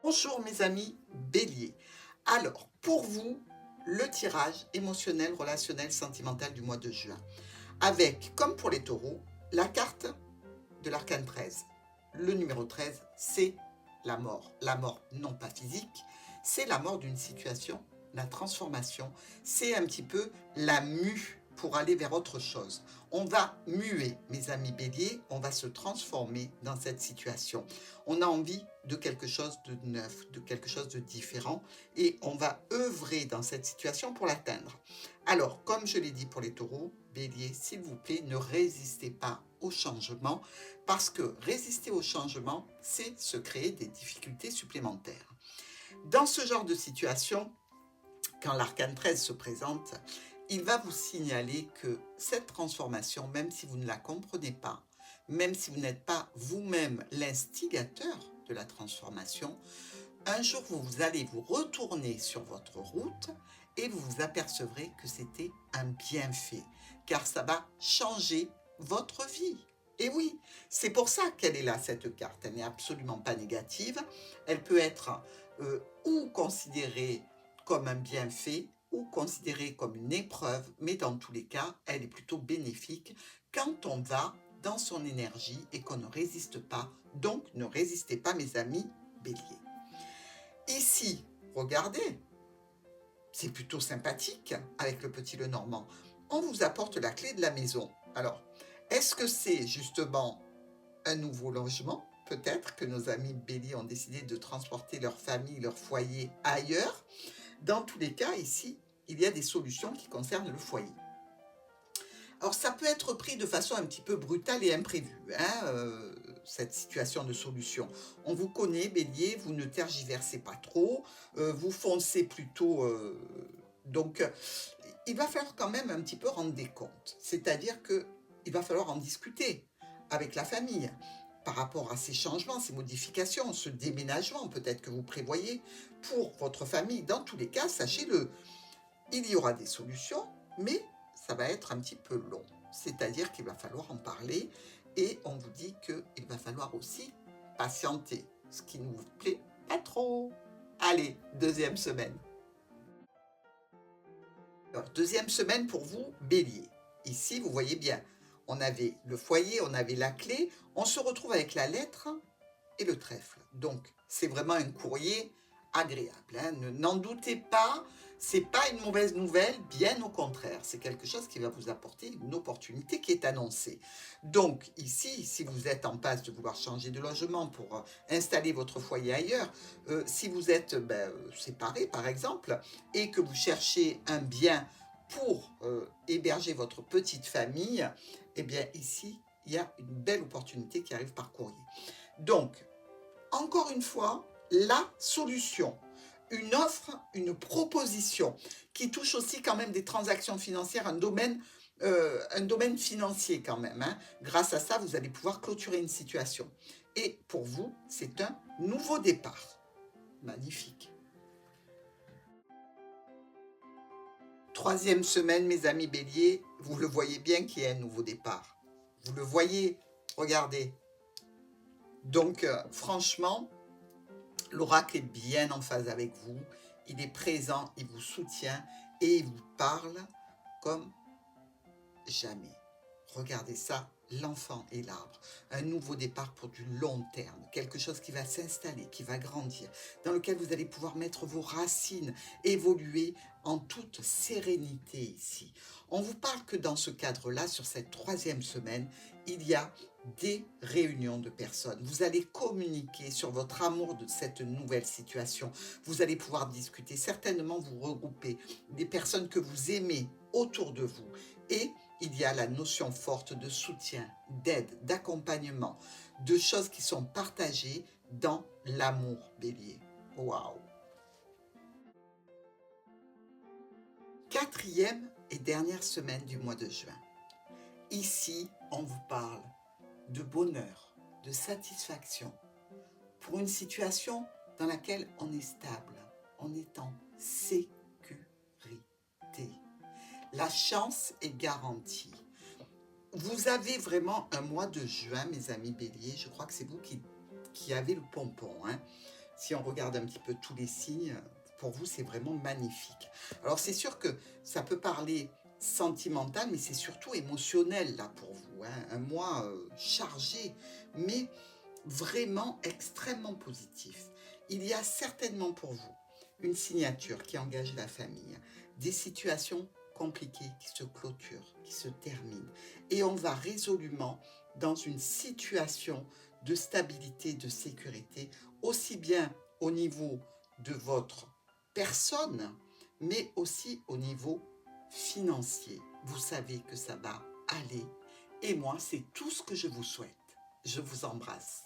Bonjour mes amis Bélier. Alors, pour vous, le tirage émotionnel, relationnel, sentimental du mois de juin. Avec, comme pour les taureaux, la carte de l'arcane 13. Le numéro 13, c'est la mort. La mort, non pas physique, c'est la mort d'une situation, la transformation. C'est un petit peu la mue pour aller vers autre chose. On va muer, mes amis béliers, on va se transformer dans cette situation. On a envie de quelque chose de neuf, de quelque chose de différent, et on va œuvrer dans cette situation pour l'atteindre. Alors, comme je l'ai dit pour les taureaux, bélier, s'il vous plaît, ne résistez pas au changement, parce que résister au changement, c'est se créer des difficultés supplémentaires. Dans ce genre de situation, quand l'arcane 13 se présente, il va vous signaler que cette transformation, même si vous ne la comprenez pas, même si vous n'êtes pas vous-même l'instigateur de la transformation, un jour vous allez vous retourner sur votre route et vous vous apercevrez que c'était un bienfait, car ça va changer votre vie. Et oui, c'est pour ça qu'elle est là, cette carte. Elle n'est absolument pas négative. Elle peut être ou considérée comme un bienfait ou considérée comme une épreuve, mais dans tous les cas, elle est plutôt bénéfique quand on va dans son énergie et qu'on ne résiste pas. Donc, ne résistez pas, mes amis béliers. Ici, regardez, c'est plutôt sympathique avec le petit Lenormand. On vous apporte la clé de la maison. Alors, est-ce que c'est justement un nouveau logement? Peut-être que nos amis béliers ont décidé de transporter leur famille, leur foyer ailleurs. Dans tous les cas, ici, il y a des solutions qui concernent le foyer. Alors, ça peut être pris de façon un petit peu brutale et imprévue, cette situation de solution. On vous connaît, bélier, vous ne tergiversez pas trop, vous foncez plutôt... donc, il va falloir quand même un petit peu rendre des comptes. C'est-à-dire qu'il va falloir en discuter avec la famille par rapport à ces changements, ces modifications, ce déménagement peut-être que vous prévoyez pour votre famille. Dans tous les cas, sachez-le, il y aura des solutions, mais ça va être un petit peu long. C'est-à-dire qu'il va falloir en parler et on vous dit qu'il va falloir aussi patienter, ce qui ne vous plaît pas trop. Allez, deuxième semaine. Alors, deuxième semaine pour vous, bélier. Ici, vous voyez bien, on avait le foyer, on avait la clé, on se retrouve avec la lettre et le trèfle. Donc, c'est vraiment un courrier agréable. N'en doutez pas, c'est pas une mauvaise nouvelle, bien au contraire. C'est quelque chose qui va vous apporter une opportunité qui est annoncée. Donc, ici, si vous êtes en passe de vouloir changer de logement pour installer votre foyer ailleurs, si vous êtes séparés, par exemple, et que vous cherchez un bien pour héberger votre petite famille, eh bien, ici, il y a une belle opportunité qui arrive par courrier. Donc, encore une fois, la solution, une offre, une proposition qui touche aussi quand même des transactions financières, un domaine financier quand même. Grâce à ça, vous allez pouvoir clôturer une situation. Et pour vous, c'est un nouveau départ. Magnifique. Troisième semaine, mes amis béliers, vous le voyez bien qu'il y a un nouveau départ. Vous le voyez, regardez. Donc, franchement, l'oracle est bien en phase avec vous, il est présent, il vous soutient et il vous parle comme jamais. Regardez ça, l'enfant et l'arbre. Un nouveau départ pour du long terme, quelque chose qui va s'installer, qui va grandir, dans lequel vous allez pouvoir mettre vos racines, évoluer en toute sérénité ici. On vous parle que dans ce cadre-là, sur cette troisième semaine, il y a des réunions de personnes. Vous allez communiquer sur votre amour de cette nouvelle situation. Vous allez pouvoir discuter, certainement vous regrouper des personnes que vous aimez autour de vous. Et il y a la notion forte de soutien, d'aide, d'accompagnement, de choses qui sont partagées dans l'amour bélier. Waouh! Quatrième et dernière semaine du mois de juin. Ici, on vous parle de bonheur, de satisfaction, pour une situation dans laquelle on est stable, on est en sécurité. La chance est garantie. Vous avez vraiment un mois de juin, mes amis béliers, je crois que c'est vous qui avez le pompon. si on regarde un petit peu tous les signes, pour vous, c'est vraiment magnifique. Alors, c'est sûr que ça peut parler sentimental, mais c'est surtout émotionnel, là, pour vous, hein. Un mois chargé, mais vraiment extrêmement positif. Il y a certainement pour vous une signature qui engage la famille, des situations compliquées qui se clôturent, qui se terminent, et on va résolument dans une situation de stabilité, de sécurité, aussi bien au niveau de votre personne, mais aussi au niveau financier. Vous savez que ça va aller, et moi, c'est tout ce que je vous souhaite. Je vous embrasse.